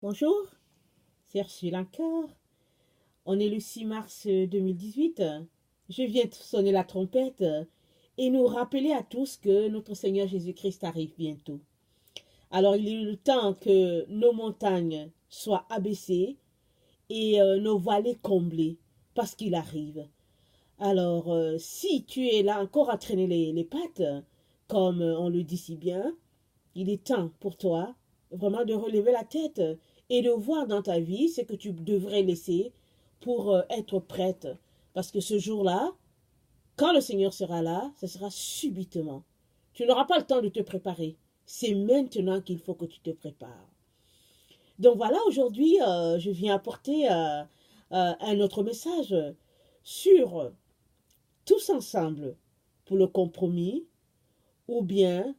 Bonjour, c'est Ursule encore. On est le 6 mars 2018. Je viens de sonner la trompette et nous rappeler à tous que notre Seigneur Jésus-Christ arrive bientôt. Alors il est le temps que nos montagnes soient abaissées et nos vallées comblées parce qu'il arrive. Alors si tu es là encore à traîner les pattes, comme on le dit si bien, il est temps pour toi vraiment de relever la tête et de voir dans ta vie ce que tu devrais laisser pour être prête. Parce que ce jour-là, quand le Seigneur sera là, ce sera subitement. Tu n'auras pas le temps de te préparer. C'est maintenant qu'il faut que tu te prépares. Donc voilà, aujourd'hui, je viens apporter un autre message sur tous ensemble pour le compromis ou bien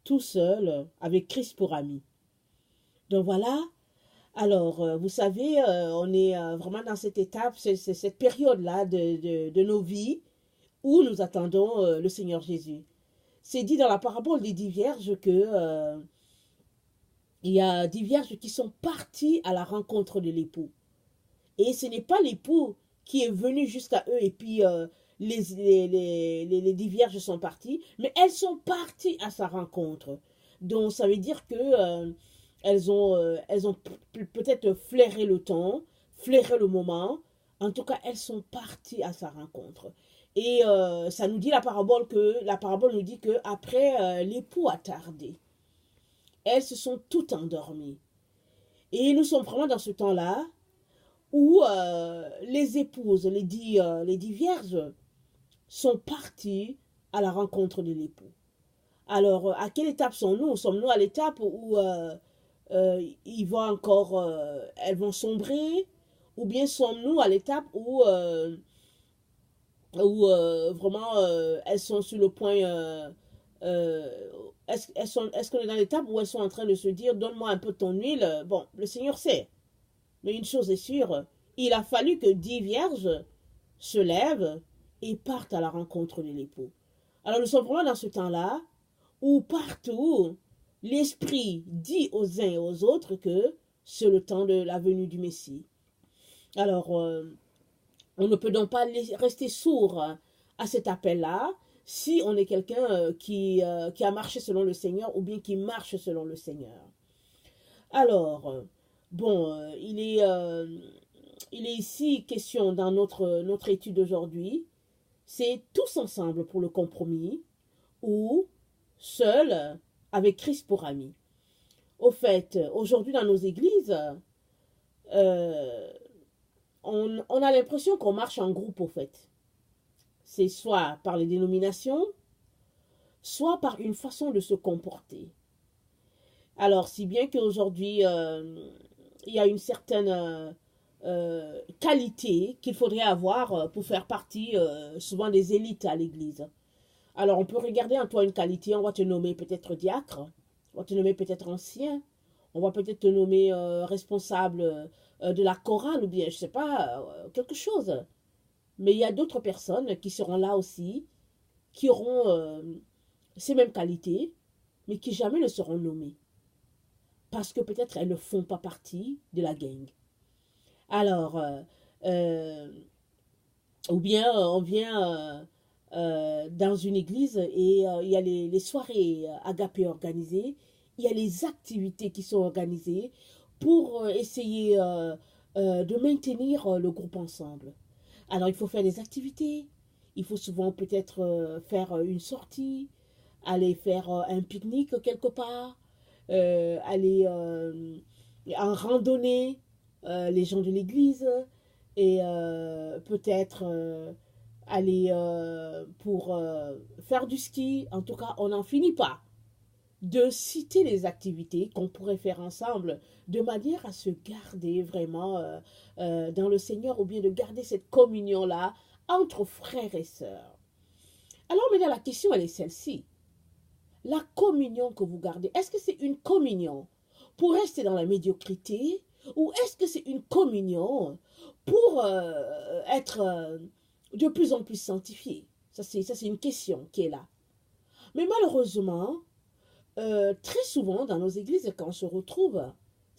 tout seul avec Christ pour ami. Donc voilà, alors vous savez, on est vraiment dans cette étape, c'est cette période-là de nos vies où nous attendons le Seigneur Jésus. C'est dit dans la parabole des 10 vierges que il y a 10 vierges qui sont parties à la rencontre de l'époux. Et ce n'est pas l'époux qui est venu jusqu'à eux et puis les 10 vierges sont parties, mais elles sont parties à sa rencontre. Donc ça veut dire que elles ont peut-être flairé le temps, flairé le moment. En tout cas, elles sont parties à sa rencontre. Et ça nous dit la parabole nous dit que après l'époux a tardé, elles se sont toutes endormies. Et nous sommes vraiment dans ce temps-là où les épouses, les dix vierges, sont parties à la rencontre de l'époux. Alors, à quelle étape sommes-nous? Sommes-nous à l'étape où ils vont encore, elles vont sombrer? Ou bien sommes-nous à l'étape où vraiment elles sont sur le point... est-ce qu'on est dans l'étape où elles sont en train de se dire, donne-moi un peu de ton huile? Bon, le Seigneur sait. Mais une chose est sûre, il a fallu que 10 vierges se lèvent et partent à la rencontre de l'époux. Alors nous sommes vraiment dans ce temps-là où partout, l'Esprit dit aux uns et aux autres que c'est le temps de la venue du Messie. Alors, on ne peut donc pas rester sourd à cet appel-là si on est quelqu'un qui a marché selon le Seigneur ou bien qui marche selon le Seigneur. Alors, bon, il est ici question dans notre étude d'aujourd'hui, c'est tous ensemble pour le compromis ou seul avec Christ pour ami. Au fait, aujourd'hui dans nos églises, euh, on a l'impression qu'on marche en groupe au fait. C'est soit par les dénominations, soit par une façon de se comporter. Alors, si bien qu'aujourd'hui, il y a une certaine qualité qu'il faudrait avoir pour faire partie souvent des élites à l'église. Alors, on peut regarder en toi une qualité, on va te nommer peut-être diacre, on va te nommer peut-être ancien, on va peut-être te nommer responsable de la chorale ou bien, je ne sais pas, quelque chose. Mais il y a d'autres personnes qui seront là aussi, qui auront ces mêmes qualités, mais qui jamais ne seront nommées. Parce que peut-être elles ne font pas partie de la gang. Alors, euh, ou bien on vient dans une église et il y a les soirées agapées organisées, il y a les activités qui sont organisées pour essayer de maintenir le groupe ensemble. Alors il faut faire des activités, il faut souvent peut-être faire une sortie, aller faire un pique-nique quelque part, aller en randonnée, les gens de l'église, et peut-être aller pour faire du ski. En tout cas, on n'en finit pas de citer les activités qu'on pourrait faire ensemble de manière à se garder vraiment dans le Seigneur ou bien de garder cette communion-là entre frères et sœurs. Alors maintenant, la question, elle est celle-ci. La communion que vous gardez, est-ce que c'est une communion pour rester dans la médiocrité ou est-ce que c'est une communion pour être de plus en plus sanctifié? Ça, c'est une question qui est là. Mais malheureusement, très souvent dans nos églises, quand on se retrouve,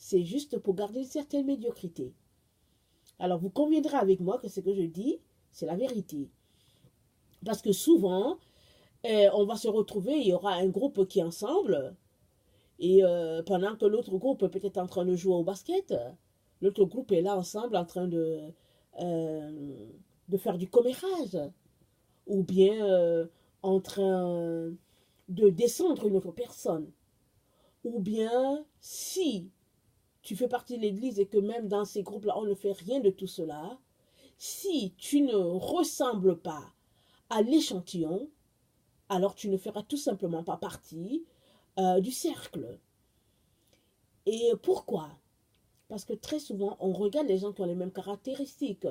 c'est juste pour garder une certaine médiocrité. Alors, vous conviendrez avec moi que ce que je dis, c'est la vérité. Parce que souvent, on va se retrouver, il y aura un groupe qui est ensemble, et pendant que l'autre groupe est peut-être en train de jouer au basket, l'autre groupe est là ensemble en train de faire du commérage, ou bien en train de descendre une autre personne. Ou bien, si tu fais partie de l'église et que même dans ces groupes-là, on ne fait rien de tout cela, si tu ne ressembles pas à l'échantillon, alors tu ne feras tout simplement pas partie du cercle. Et pourquoi? Parce que très souvent, on regarde les gens qui ont les mêmes caractéristiques.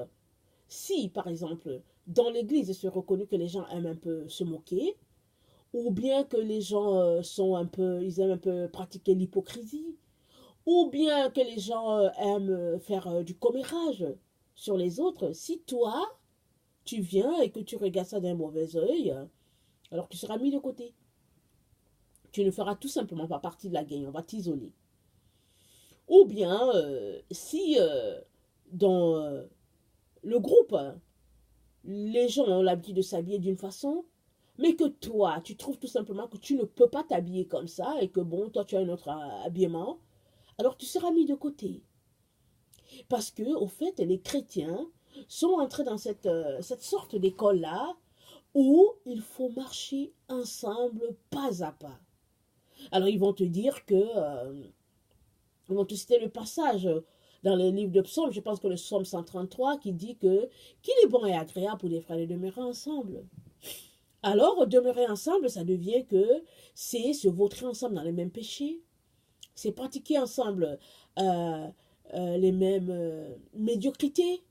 Si, par exemple, dans l'église, il se reconnaît que les gens aiment un peu se moquer, ou bien que les gens ils aiment un peu pratiquer l'hypocrisie, ou bien que les gens aiment faire du commérage sur les autres, si toi, tu viens et que tu regardes ça d'un mauvais œil, alors tu seras mis de côté. Tu ne feras tout simplement pas partie de la gang, on va t'isoler. Ou bien, si dans le groupe, les gens ont l'habitude de s'habiller d'une façon, mais que toi, tu trouves tout simplement que tu ne peux pas t'habiller comme ça et que bon, toi, tu as un autre habillement, alors tu seras mis de côté. Parce que, au fait, les chrétiens sont entrés dans cette sorte d'école-là où il faut marcher ensemble pas à pas. Alors, ils vont te dire que, ils vont te citer le passage dans les livres de psaumes, je pense que le psaume 133 qui dit que qu'il est bon et agréable pour les frères de demeurer ensemble. Alors, demeurer ensemble, ça devient que c'est se vautrer ensemble dans les mêmes péchés, c'est pratiquer ensemble les mêmes médiocrités.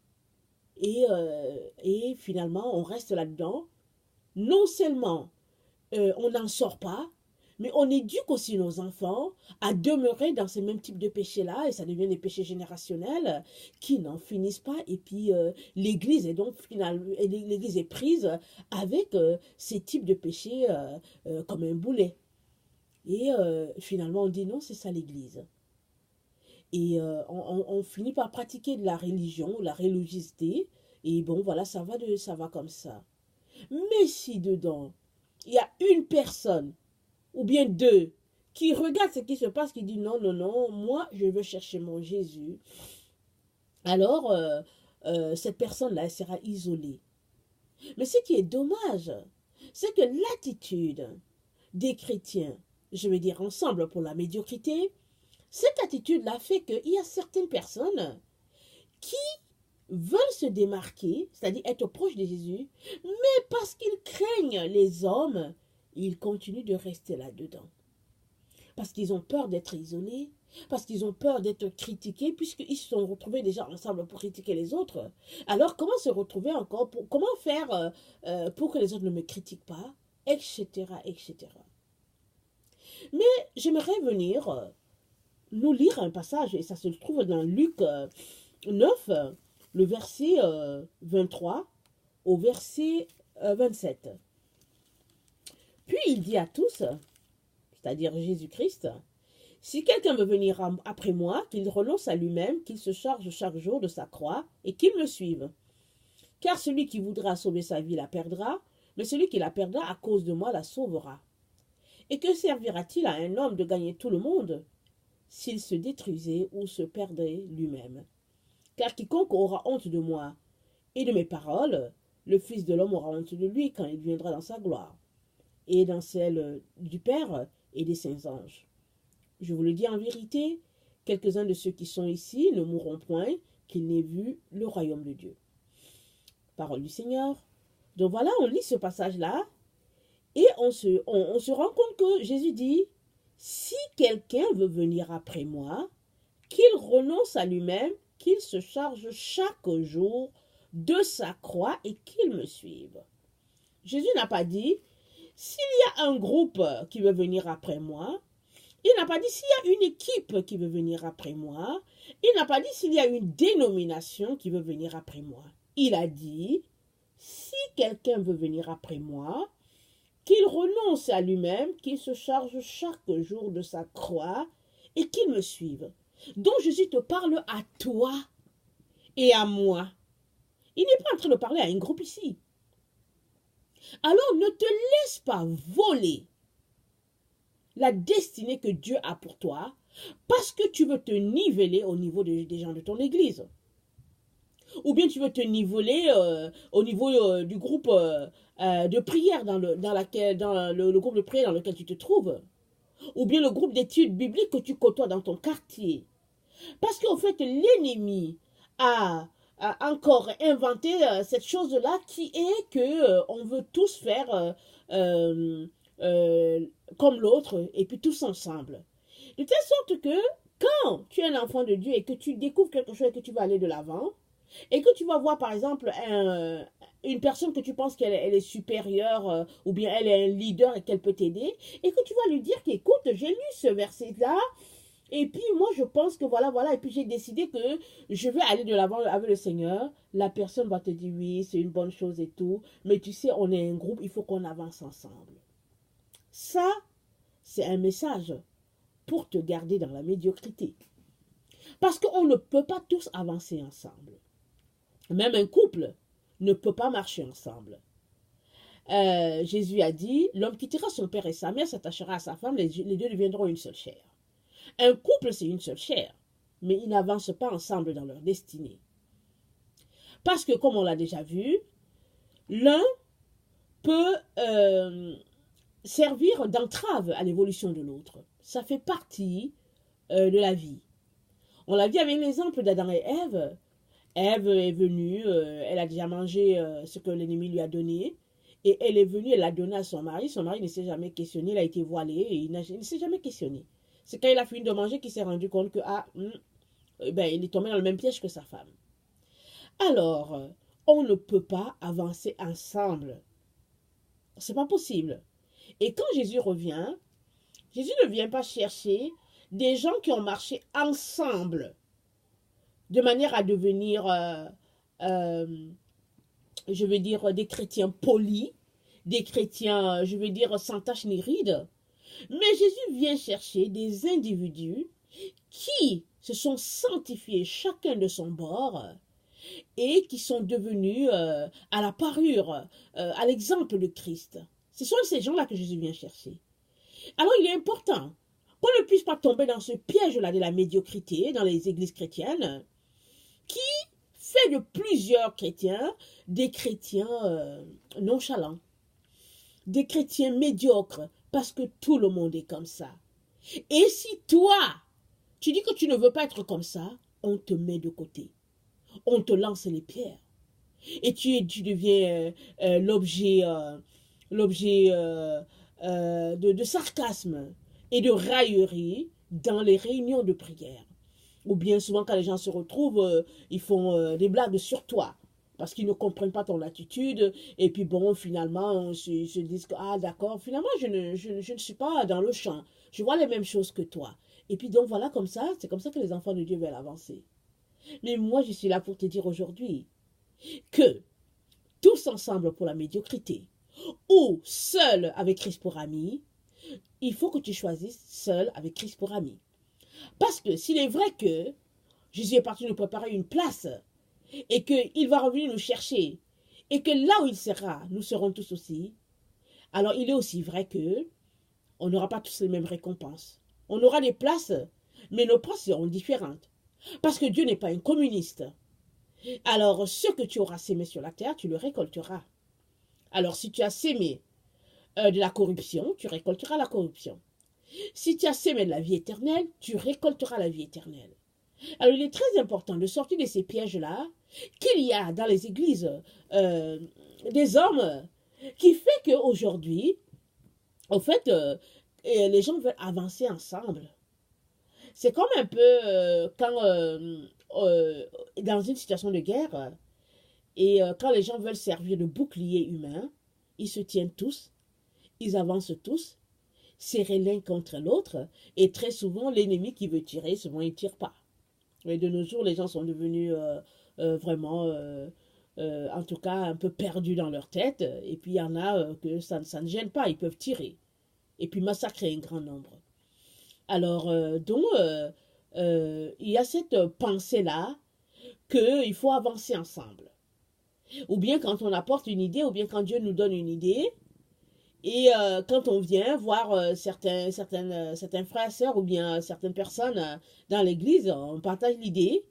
Et finalement, on reste là-dedans. Non seulement on n'en sort pas, mais on éduque aussi nos enfants à demeurer dans ces mêmes types de péchés-là, et ça devient des péchés générationnels qui n'en finissent pas. Et puis l'Église est donc l'Église est prise avec ces types de péchés comme un boulet. Et finalement, on dit non, c'est ça l'Église. Et on finit par pratiquer de la religion, la religiosité, et bon, voilà, ça va comme ça. Mais si dedans, il y a une personne, ou bien deux, qui regardent ce qui se passe, qui dit non, non, non, moi, je veux chercher mon Jésus, alors cette personne-là, elle sera isolée. Mais ce qui est dommage, c'est que l'attitude des chrétiens, je vais dire ensemble pour la médiocrité, cette attitude-là fait qu'il y a certaines personnes qui veulent se démarquer, c'est-à-dire être proches de Jésus, mais parce qu'ils craignent les hommes, ils continuent de rester là-dedans. Parce qu'ils ont peur d'être isolés, parce qu'ils ont peur d'être critiqués, puisqu'ils se sont retrouvés déjà ensemble pour critiquer les autres. Alors, comment se retrouver encore, comment faire pour que les autres ne me critiquent pas, etc., etc. Mais j'aimerais venir nous lire un passage, et ça se trouve dans Luc 9, le verset 23 au verset 27. Puis il dit à tous, c'est-à-dire Jésus-Christ, si quelqu'un veut venir après moi, qu'il renonce à lui-même, qu'il se charge chaque jour de sa croix et qu'il me suive. Car celui qui voudra sauver sa vie la perdra, mais celui qui la perdra à cause de moi la sauvera. Et que servira-t-il à un homme de gagner tout le monde s'il se détruisait ou se perdrait lui-même? Car quiconque aura honte de moi et de mes paroles, le Fils de l'homme aura honte de lui quand il viendra dans sa gloire, et dans celle du Père et des saints anges. Je vous le dis en vérité, quelques-uns de ceux qui sont ici ne mourront point, qu'ils n'aient vu le royaume de Dieu. Parole du Seigneur. Donc voilà, on lit ce passage-là, et on se rend compte que Jésus dit, si quelqu'un veut venir après moi, qu'il renonce à lui-même, qu'il se charge chaque jour de sa croix et qu'il me suive. Jésus n'a pas dit, s'il y a un groupe qui veut venir après moi, il n'a pas dit s'il y a une équipe qui veut venir après moi, il n'a pas dit s'il y a une dénomination qui veut venir après moi. Il a dit, si quelqu'un veut venir après moi, qu'il renonce à lui-même, qu'il se charge chaque jour de sa croix et qu'il me suive. dont Jésus te parle à toi et à moi. Il n'est pas en train de parler à un groupe ici. Alors ne te laisse pas voler la destinée que Dieu a pour toi parce que tu veux te niveler au niveau des gens de ton église. Ou bien tu veux te niveler au niveau du groupe de prière dans le groupe de prière dans lequel tu te trouves. Ou bien le groupe d'études bibliques que tu côtoies dans ton quartier. Parce qu'en fait, l'ennemi a encore inventé cette chose-là qui est que on veut tous faire comme l'autre et puis tous ensemble. De telle sorte que quand tu es un enfant de Dieu et que tu découvres quelque chose et que tu vas aller de l'avant, et que tu vas voir par exemple une personne que tu penses qu'elle est supérieure ou bien elle est un leader et qu'elle peut t'aider, et que tu vas lui dire qu'écoute, j'ai lu ce verset-là, et puis moi je pense que voilà, et puis j'ai décidé que je vais aller de l'avant avec le Seigneur. La personne va te dire oui, c'est une bonne chose et tout, mais tu sais, on est un groupe, il faut qu'on avance ensemble. Ça, c'est un message pour te garder dans la médiocrité. Parce qu'on ne peut pas tous avancer ensemble. Même un couple ne peut pas marcher ensemble. Jésus a dit, l'homme quittera son père et sa mère, s'attachera à sa femme, les deux deviendront une seule chair. Un couple, c'est une seule chair, mais ils n'avancent pas ensemble dans leur destinée. Parce que, comme on l'a déjà vu, l'un peut servir d'entrave à l'évolution de l'autre. Ça fait partie de la vie. On l'a vu avec l'exemple d'Adam et Ève. Ève est venue, elle a déjà mangé ce que l'ennemi lui a donné. Et elle est venue, elle l'a donné à son mari. Son mari ne s'est jamais questionné, il a été voilé et il ne s'est jamais questionné. C'est quand il a fini de manger qu'il s'est rendu compte que il est tombé dans le même piège que sa femme. Alors, on ne peut pas avancer ensemble. C'est pas possible. Et quand Jésus revient, Jésus ne vient pas chercher des gens qui ont marché ensemble de manière à devenir, je veux dire, des chrétiens polis, des chrétiens, je veux dire, sans tache ni ride. Mais Jésus vient chercher des individus qui se sont sanctifiés chacun de son bord et qui sont devenus à la parure, à l'exemple de Christ. Ce sont ces gens-là que Jésus vient chercher. Alors il est important qu'on ne puisse pas tomber dans ce piège-là de la médiocrité dans les églises chrétiennes qui fait de plusieurs chrétiens des chrétiens nonchalants, des chrétiens médiocres, parce que tout le monde est comme ça. Et si toi, tu dis que tu ne veux pas être comme ça, on te met de côté. On te lance les pierres. Et tu deviens l'objet de sarcasme et de raillerie dans les réunions de prière. Ou bien souvent quand les gens se retrouvent, ils font des blagues sur toi. Parce qu'ils ne comprennent pas ton attitude. Et puis bon, finalement, ils se disent que, ah d'accord, finalement, je ne suis pas dans le champ. Je vois les mêmes choses que toi. Et puis donc voilà, comme ça, c'est comme ça que les enfants de Dieu veulent avancer. Mais moi, je suis là pour te dire aujourd'hui que tous ensemble pour la médiocrité ou seul avec Christ pour ami, il faut que tu choisisses seul avec Christ pour ami. Parce que s'il est vrai que Jésus est parti nous préparer une place et qu'il va revenir nous chercher et que là où il sera, nous serons tous aussi, alors il est aussi vrai que on n'aura pas tous les mêmes récompenses. On aura des places, mais nos places seront différentes. Parce que Dieu n'est pas un communiste. Alors, ce que tu auras sémé sur la terre, tu le récolteras. Alors, si tu as sémé de la corruption, tu récolteras la corruption. Si tu as sémé de la vie éternelle, tu récolteras la vie éternelle. Alors, il est très important de sortir de ces pièges-là qu'il y a dans les églises des hommes qui fait qu'aujourd'hui, au fait, les gens veulent avancer ensemble. C'est comme un peu quand dans une situation de guerre et quand les gens veulent servir de bouclier humain, ils se tiennent tous, ils avancent tous, serrés l'un contre l'autre, et très souvent l'ennemi qui veut tirer, souvent il ne tire pas. Mais de nos jours, les gens sont devenus vraiment, en tout cas, un peu perdus dans leur tête, et puis il y en a que ça ne gêne pas, ils peuvent tirer, et puis massacrer un grand nombre. Alors, il y a cette pensée-là qu'il faut avancer ensemble. Ou bien quand on apporte une idée, ou bien quand Dieu nous donne une idée, et quand on vient voir certains frères et sœurs, ou bien certaines personnes dans l'église, on partage l'idée,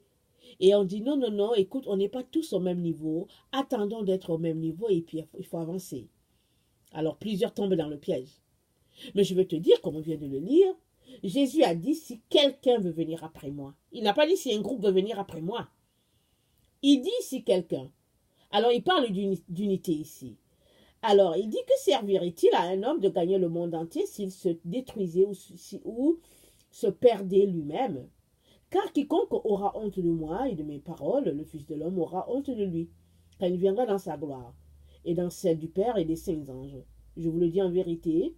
et on dit non, non, non, écoute, on n'est pas tous au même niveau, attendons d'être au même niveau, et puis il faut avancer. Alors plusieurs tombent dans le piège. Mais je veux te dire, comme on vient de le lire, Jésus a dit si quelqu'un veut venir après moi. Il n'a pas dit si un groupe veut venir après moi. Il dit si quelqu'un. Alors il parle d'unité ici. Alors il dit que servirait-il à un homme de gagner le monde entier s'il se détruisait ou se perdait lui-même? Car quiconque aura honte de moi et de mes paroles, le Fils de l'homme aura honte de lui, quand il viendra dans sa gloire, et dans celle du Père et des saints anges. Je vous le dis en vérité,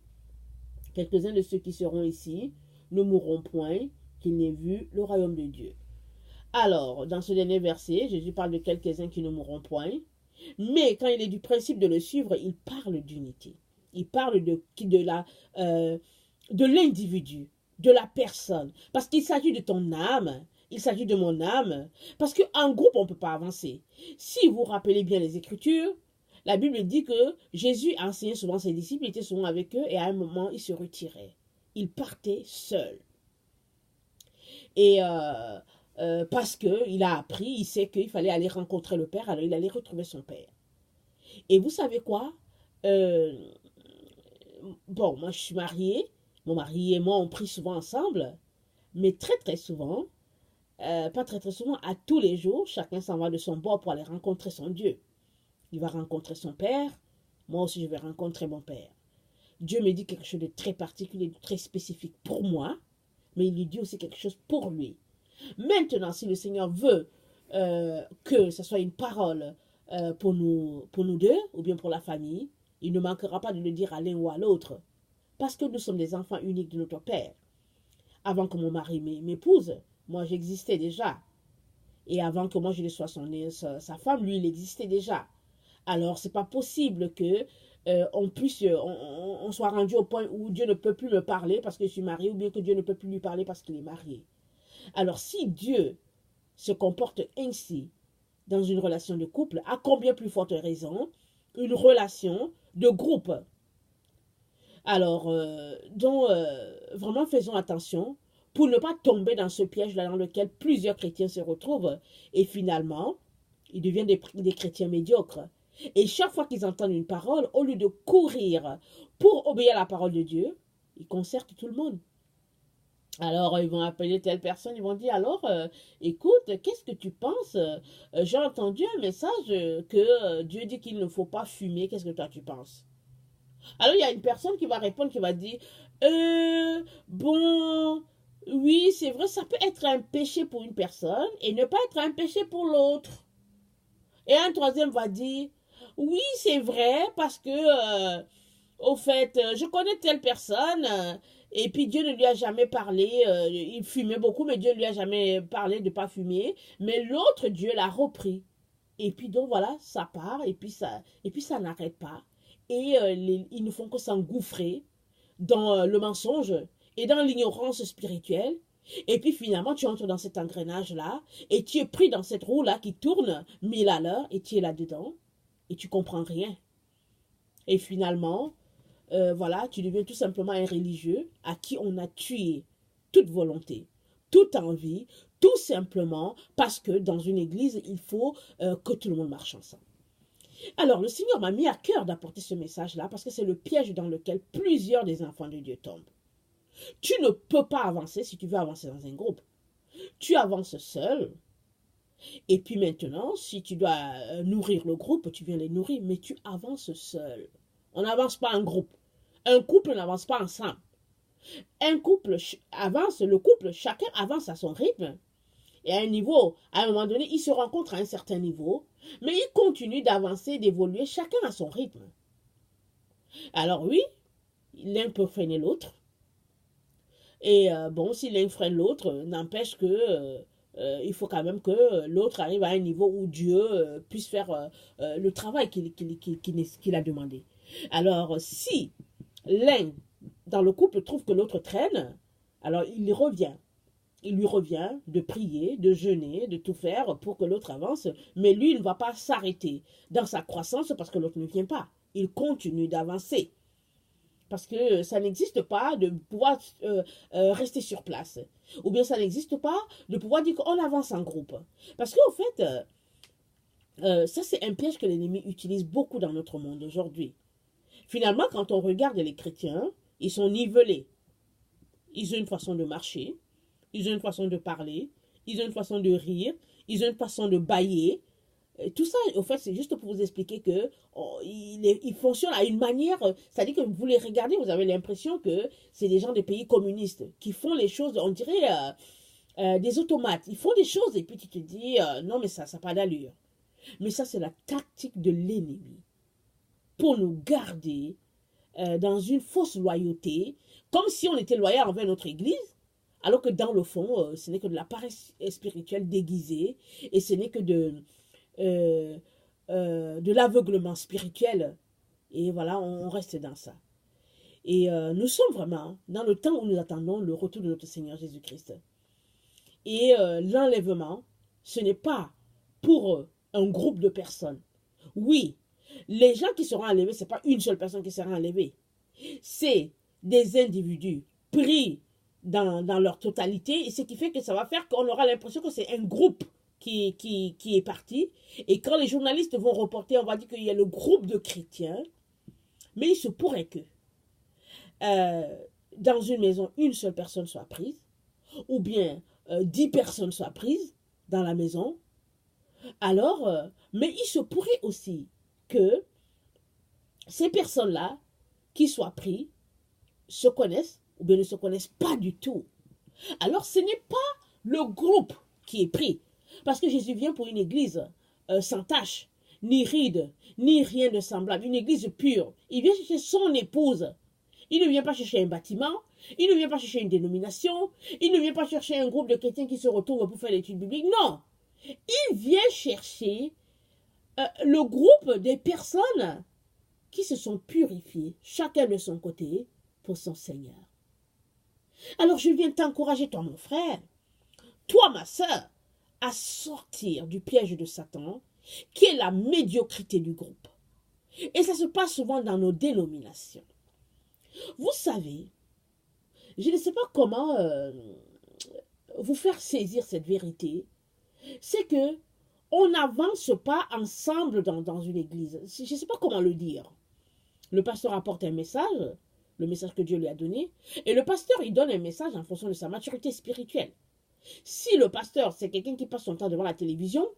quelques-uns de ceux qui seront ici ne mourront point, qu'ils n'aient vu le royaume de Dieu. Alors, dans ce dernier verset, Jésus parle de quelques-uns qui ne mourront point, mais quand il est du principe de le suivre, il parle d'unité. Il parle de l'individu, de la personne. Parce qu'il s'agit de ton âme, il s'agit de mon âme. Parce qu'en groupe, on ne peut pas avancer. Si vous rappelez bien les Écritures, la Bible dit que Jésus a enseigné souvent ses disciples, il était souvent avec eux, et à un moment, il se retirait. Il partait seul. Et parce qu'il a appris, il sait qu'il fallait aller rencontrer le Père, alors il allait retrouver son Père. Et vous savez quoi? Bon, moi je suis mariée, mon mari et moi on prie souvent ensemble, mais très très souvent, pas très très souvent, à tous les jours, chacun s'en va de son bord pour aller rencontrer son Dieu. Il va rencontrer son Père, moi aussi je vais rencontrer mon Père. Dieu me dit quelque chose de très particulier, de très spécifique pour moi, mais il lui dit aussi quelque chose pour lui. Maintenant, si le Seigneur veut que ce soit une parole pour nous deux, ou bien pour la famille, il ne manquera pas de le dire à l'un ou à l'autre. Parce que nous sommes des enfants uniques de notre Père. Avant que mon mari m'épouse, moi j'existais déjà. Et avant que moi je ne sois sa femme, lui il existait déjà. Alors c'est pas possible que on soit rendu au point où Dieu ne peut plus me parler parce que je suis mariée, ou bien que Dieu ne peut plus lui parler parce qu'il est marié. Alors si Dieu se comporte ainsi dans une relation de couple, à combien plus forte raison une relation de groupe? Alors, vraiment faisons attention pour ne pas tomber dans ce piège-là dans lequel plusieurs chrétiens se retrouvent et finalement, ils deviennent des chrétiens médiocres. Et chaque fois qu'ils entendent une parole, au lieu de courir pour obéir à la parole de Dieu, ils concertent tout le monde. Alors, ils vont appeler telle personne, ils vont dire, alors, écoute, qu'est-ce que tu penses? J'ai entendu un message que Dieu dit qu'il ne faut pas fumer, qu'est-ce que toi tu penses? Alors, il y a une personne qui va répondre, qui va dire, bon, oui, c'est vrai, ça peut être un péché pour une personne et ne pas être un péché pour l'autre. Et un troisième va dire, oui, c'est vrai, parce que, au fait, je connais telle personne, et puis Dieu ne lui a jamais parlé, il fumait beaucoup, mais Dieu ne lui a jamais parlé de ne pas fumer, mais l'autre, Dieu l'a repris. Et puis donc voilà, ça part, et puis ça n'arrête pas. Et ils ne font que s'engouffrer dans le mensonge et dans l'ignorance spirituelle. Et puis finalement, tu entres dans cet engrenage-là et tu es pris dans cette roue-là qui tourne 1000 à l'heure et tu es là-dedans et tu comprends rien. Et finalement, voilà, tu deviens tout simplement un religieux à qui on a tué toute volonté, toute envie, tout simplement parce que dans une église, il faut que tout le monde marche ensemble. Alors, le Seigneur m'a mis à cœur d'apporter ce message-là parce que c'est le piège dans lequel plusieurs des enfants de Dieu tombent. Tu ne peux pas avancer si tu veux avancer dans un groupe. Tu avances seul. Et puis maintenant, si tu dois nourrir le groupe, tu viens les nourrir, mais tu avances seul. On n'avance pas en groupe. Un couple n'avance pas ensemble. Un couple avance, le couple, chacun avance à son rythme. Et à un niveau, à un moment donné, ils se rencontrent à un certain niveau, mais ils continuent d'avancer, d'évoluer, chacun à son rythme. Alors oui, l'un peut freiner l'autre. Et bon, si l'un freine l'autre, n'empêche que il faut quand même que l'autre arrive à un niveau où Dieu puisse faire le travail qu'il a demandé. Alors, si l'un dans le couple trouve que l'autre traîne, alors il revient. il lui revient de prier, de jeûner, de tout faire pour que l'autre avance, mais lui, il ne va pas s'arrêter dans sa croissance parce que l'autre ne vient pas. Il continue d'avancer. Parce que ça n'existe pas de pouvoir rester sur place. Ou bien ça n'existe pas de pouvoir dire qu'on avance en groupe. Parce qu'en fait, ça c'est un piège que l'ennemi utilise beaucoup dans notre monde aujourd'hui. Finalement, quand on regarde les chrétiens, ils sont nivelés. Ils ont une façon de marcher, ils ont une façon de parler, ils ont une façon de rire, ils ont une façon de bâiller. Tout ça, au fait, c'est juste pour vous expliquer que il fonctionne à une manière, c'est-à-dire que vous les regardez, vous avez l'impression que c'est des gens des pays communistes qui font les choses, on dirait des automates. Ils font des choses et puis tu te dis, non mais ça n'a pas d'allure. Mais ça, c'est la tactique de l'ennemi pour nous garder dans une fausse loyauté, comme si on était loyal envers notre église, alors que dans le fond, ce n'est que de la paresse spirituelle déguisée et ce n'est que de l'aveuglement spirituel. Et voilà, on reste dans ça. Et nous sommes vraiment dans le temps où nous attendons le retour de notre Seigneur Jésus-Christ. Et l'enlèvement, ce n'est pas pour un groupe de personnes. Oui, les gens qui seront enlevés, ce n'est pas une seule personne qui sera enlevée. C'est des individus pris dans leur totalité. Et ce qui fait que ça va faire qu'on aura l'impression que c'est un groupe qui est parti. Et quand les journalistes vont reporter, on va dire qu'il y a le groupe de chrétiens. Mais il se pourrait que dans une maison, une seule personne soit prise. Ou bien 10 personnes soient prises dans la maison. Alors, mais il se pourrait aussi que ces personnes-là qui soient prises se connaissent ou bien ne se connaissent pas du tout. Alors, ce n'est pas le groupe qui est pris. Parce que Jésus vient pour une église sans tache, ni ride, ni rien de semblable. Une église pure. Il vient chercher son épouse. Il ne vient pas chercher un bâtiment. Il ne vient pas chercher une dénomination. Il ne vient pas chercher un groupe de chrétiens qui se retrouvent pour faire l'étude biblique. Non. Il vient chercher le groupe des personnes qui se sont purifiées, chacun de son côté, pour son Seigneur. Alors je viens t'encourager, toi mon frère, toi ma soeur, à sortir du piège de Satan, qui est la médiocrité du groupe. Et ça se passe souvent dans nos dénominations. Vous savez, je ne sais pas comment vous faire saisir cette vérité, c'est que on n'avance pas ensemble dans une église. Je ne sais pas comment le dire. Le pasteur apporte un message, le message que Dieu lui a donné, et le pasteur, il donne un message en fonction de sa maturité spirituelle. Si le pasteur, c'est quelqu'un qui passe son temps devant la télévision,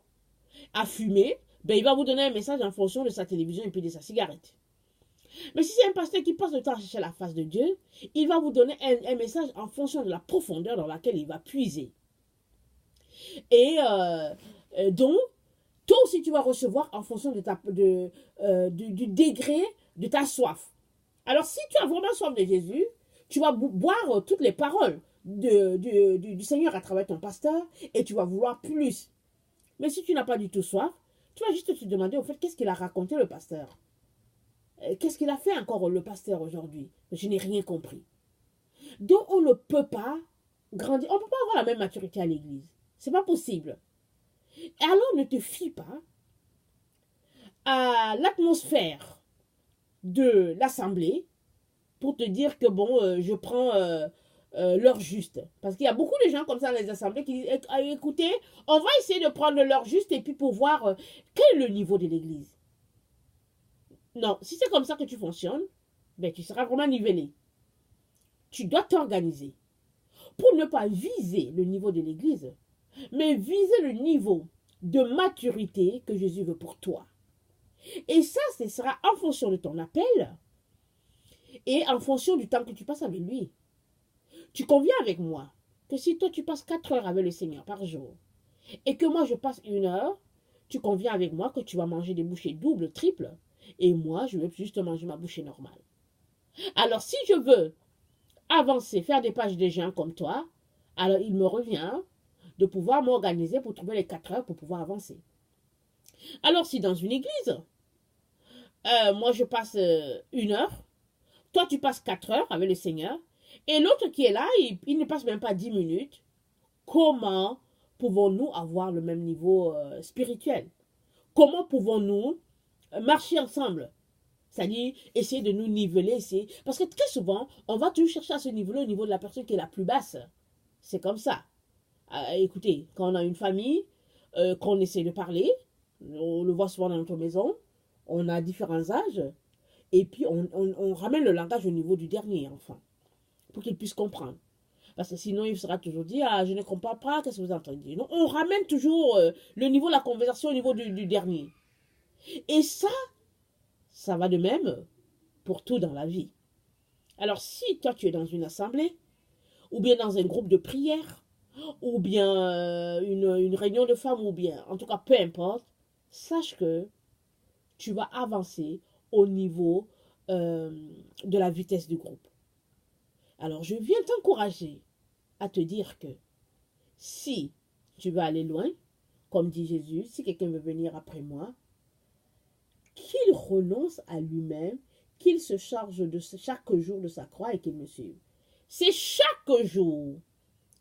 à fumer, ben il va vous donner un message en fonction de sa télévision et puis de sa cigarette. Mais si c'est un pasteur qui passe le temps à chercher la face de Dieu, il va vous donner un message en fonction de la profondeur dans laquelle il va puiser. Et donc, toi aussi tu vas recevoir en fonction du degré de ta soif. Alors si tu as vraiment soif de Jésus, tu vas boire toutes les paroles du Seigneur à travers ton pasteur et tu vas vouloir plus. Mais si tu n'as pas du tout soif, tu vas juste te demander au fait qu'est-ce qu'il a raconté le pasteur. Qu'est-ce qu'il a fait encore le pasteur aujourd'hui? Je n'ai rien compris. Donc on ne peut pas grandir, on ne peut pas avoir la même maturité à l'église. C'est pas possible. Alors ne te fie pas à l'atmosphère de l'assemblée pour te dire que bon, je prends l'heure juste. Parce qu'il y a beaucoup de gens comme ça dans les assemblées qui disent, écoutez, on va essayer de prendre l'heure juste et puis pour voir quel est le niveau de l'église. Non, si c'est comme ça que tu fonctionnes, ben tu seras vraiment nivelé. Tu dois t'organiser pour ne pas viser le niveau de l'église, mais viser le niveau de maturité que Jésus veut pour toi. Et ça, ce sera en fonction de ton appel et en fonction du temps que tu passes avec lui. Tu conviens avec moi que si toi tu passes 4 heures avec le Seigneur par jour et que moi je passe 1 heure, tu conviens avec moi que tu vas manger des bouchées doubles, triples, et moi je vais juste manger ma bouchée normale. Alors si je veux avancer, faire des pages de jeûne comme toi, alors il me revient de pouvoir m'organiser pour trouver les 4 heures pour pouvoir avancer. Alors si dans une église, moi je passe 1 heure, toi tu passes 4 heures avec le Seigneur, et l'autre qui est là, il ne passe même pas 10 minutes, comment pouvons-nous avoir le même niveau spirituel? Comment pouvons-nous marcher ensemble? C'est-à-dire essayer de nous niveler. Parce que très souvent, on va toujours chercher à se niveler au niveau de la personne qui est la plus basse. C'est comme ça. Écoutez, quand on a une famille, qu'on essaie de parler, on le voit souvent dans notre maison, on a différents âges, et puis on ramène le langage au niveau du dernier enfant, pour qu'il puisse comprendre. Parce que sinon, il sera toujours dit, ah, je ne comprends pas, qu'est-ce que vous entendez? Non, on ramène toujours le niveau de la conversation au niveau du dernier. Et ça va de même pour tout dans la vie. Alors, si toi, tu es dans une assemblée, ou bien dans un groupe de prière, ou bien une réunion de femmes, ou bien, en tout cas, peu importe, sache que tu vas avancer au niveau de la vitesse du groupe. Alors, je viens t'encourager à te dire que si tu veux aller loin, comme dit Jésus, si quelqu'un veut venir après moi, qu'il renonce à lui-même, qu'il se charge de chaque jour de sa croix et qu'il me suive. C'est chaque jour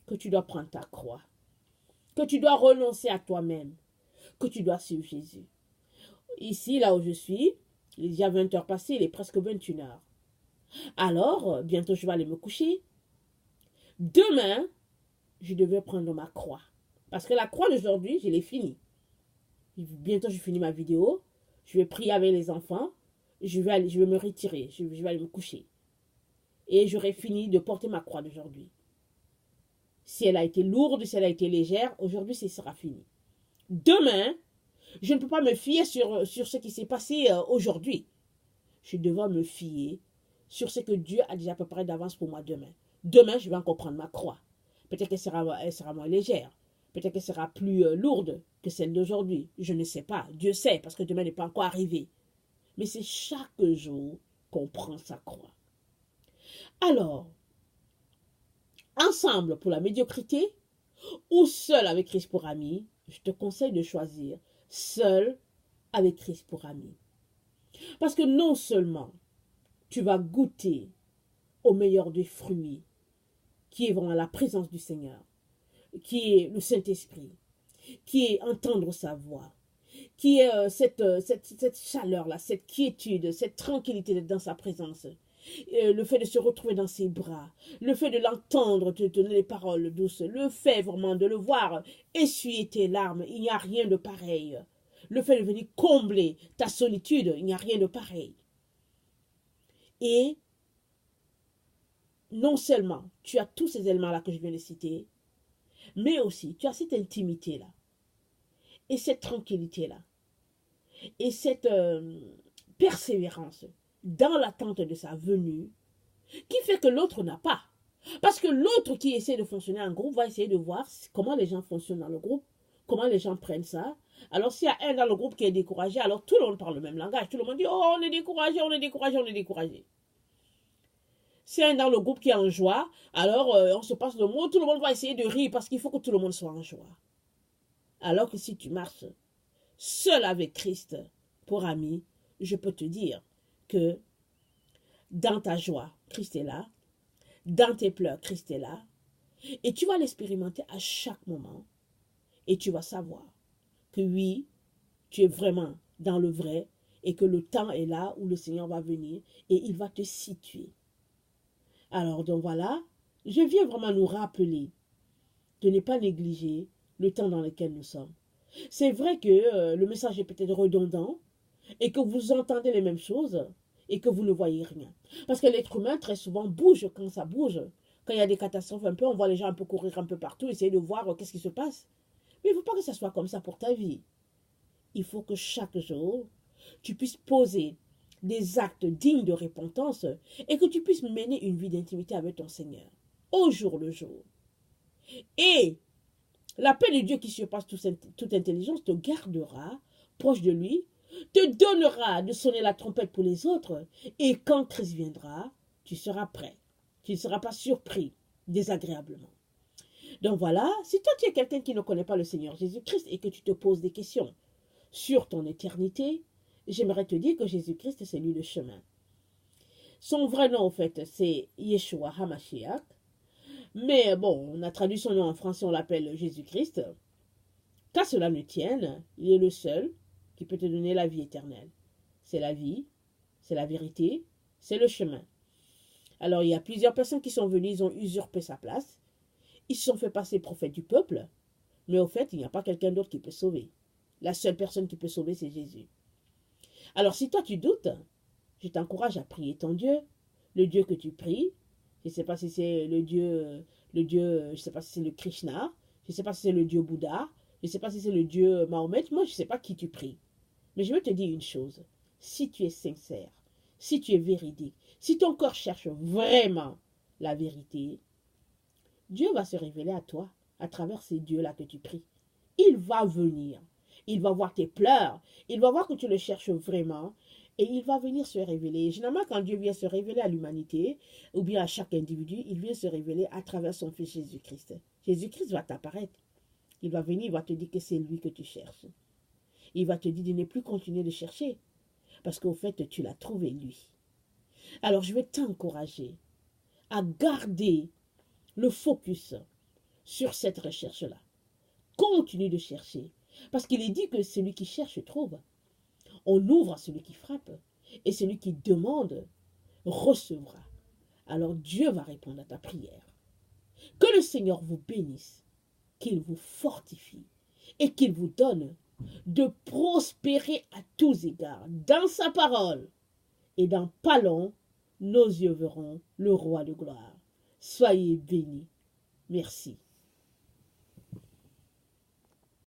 que tu dois prendre ta croix, que tu dois renoncer à toi-même, que tu dois suivre Jésus. Ici, là où je suis, il y a 20 heures passées, il est presque 21 heures. Alors, bientôt je vais aller me coucher. Demain, je devais prendre ma croix. Parce que la croix d'aujourd'hui, je l'ai finie. Bientôt, je finis ma vidéo. Je vais prier avec les enfants. Je vais me retirer. Je vais aller me coucher. Et j'aurai fini de porter ma croix d'aujourd'hui. Si elle a été lourde, si elle a été légère, aujourd'hui, ce sera fini. Demain, je ne peux pas me fier sur ce qui s'est passé aujourd'hui. Je devrais me fier sur ce que Dieu a déjà préparé d'avance pour moi demain. Demain, je vais encore prendre ma croix. Peut-être qu'elle sera moins légère. Peut-être qu'elle sera plus lourde que celle d'aujourd'hui. Je ne sais pas. Dieu sait, parce que demain n'est pas encore arrivé. Mais c'est chaque jour qu'on prend sa croix. Alors, ensemble pour la médiocrité ou seul avec Christ pour ami, je te conseille de choisir seul avec Christ pour ami. Parce que non seulement tu vas goûter au meilleur des fruits, qui est vraiment la présence du Seigneur, qui est le Saint-Esprit, qui est entendre sa voix, qui est cette chaleur-là, cette quiétude, cette tranquillité d'être dans sa présence, le fait de se retrouver dans ses bras, le fait de l'entendre te donner des paroles douces, le fait vraiment de le voir essuyer tes larmes, il n'y a rien de pareil. Le fait de venir combler ta solitude, il n'y a rien de pareil. Et non seulement tu as tous ces éléments-là que je viens de citer, mais aussi tu as cette intimité-là, et cette tranquillité-là, et cette persévérance dans l'attente de sa venue, qui fait que l'autre n'a pas. Parce que l'autre qui essaie de fonctionner en groupe va essayer de voir comment les gens fonctionnent dans le groupe, comment les gens prennent ça. Alors s'il y a un dans le groupe qui est découragé, alors tout le monde parle le même langage. Tout le monde dit, oh, on est découragé, on est découragé, on est découragé. Si un dans le groupe qui est en joie, alors on se passe le mot, tout le monde va essayer de rire parce qu'il faut que tout le monde soit en joie. Alors que si tu marches seul avec Christ pour ami, je peux te dire que dans ta joie, Christ est là. Dans tes pleurs, Christ est là. Et tu vas l'expérimenter à chaque moment. Et tu vas savoir que oui, tu es vraiment dans le vrai et que le temps est là où le Seigneur va venir et il va te situer. Alors donc voilà, je viens vraiment nous rappeler de ne pas négliger le temps dans lequel nous sommes. C'est vrai que le message est peut-être redondant et que vous entendez les mêmes choses et que vous ne voyez rien. Parce que l'être humain, très souvent, bouge quand ça bouge. Quand il y a des catastrophes un peu, on voit les gens un peu courir un peu partout, essayer de voir qu'est-ce qui se passe. Mais il ne faut pas que ça soit comme ça pour ta vie. Il faut que chaque jour, tu puisses poser des actes dignes de repentance et que tu puisses mener une vie d'intimité avec ton Seigneur, au jour le jour. Et la paix de Dieu qui surpasse toute intelligence te gardera proche de lui, te donnera de sonner la trompette pour les autres, et quand Christ viendra, tu seras prêt. Tu ne seras pas surpris désagréablement. Donc voilà, si toi tu es quelqu'un qui ne connaît pas le Seigneur Jésus-Christ et que tu te poses des questions sur ton éternité, j'aimerais te dire que Jésus-Christ, c'est lui le chemin. Son vrai nom, en fait, c'est Yeshua HaMashiach. Mais bon, on a traduit son nom en français, on l'appelle Jésus-Christ. Qu'à cela ne tienne, il est le seul qui peut te donner la vie éternelle. C'est la vie, c'est la vérité, c'est le chemin. Alors, il y a plusieurs personnes qui sont venues, ils ont usurpé sa place. Ils se sont fait passer prophète du peuple. Mais au fait, il n'y a pas quelqu'un d'autre qui peut sauver. La seule personne qui peut sauver, c'est Jésus. Alors, si toi tu doutes, je t'encourage à prier ton Dieu, le Dieu que tu pries. Je ne sais pas si c'est je ne sais pas si c'est le Krishna, je ne sais pas si c'est le Dieu Bouddha, je ne sais pas si c'est le Dieu Mahomet. Moi, je ne sais pas qui tu pries. Mais je veux te dire une chose. Si tu es sincère, si tu es véridique, si ton corps cherche vraiment la vérité, Dieu va se révéler à toi à travers ces dieux-là que tu pries. Il va venir. Il va voir tes pleurs. Il va voir que tu le cherches vraiment. Et il va venir se révéler. Généralement, quand Dieu vient se révéler à l'humanité, ou bien à chaque individu, il vient se révéler à travers son Fils Jésus-Christ. Jésus-Christ va t'apparaître. Il va venir, il va te dire que c'est lui que tu cherches. Il va te dire de ne plus continuer de chercher. Parce qu'au fait, tu l'as trouvé, lui. Alors, je vais t'encourager à garder le focus sur cette recherche-là. Continue de chercher. Parce qu'il est dit que celui qui cherche trouve. On ouvre à celui qui frappe. Et celui qui demande recevra. Alors Dieu va répondre à ta prière. Que le Seigneur vous bénisse, qu'il vous fortifie et qu'il vous donne de prospérer à tous égards dans sa parole. Et dans pas long, nos yeux verront le roi de gloire. Soyez bénis. Merci.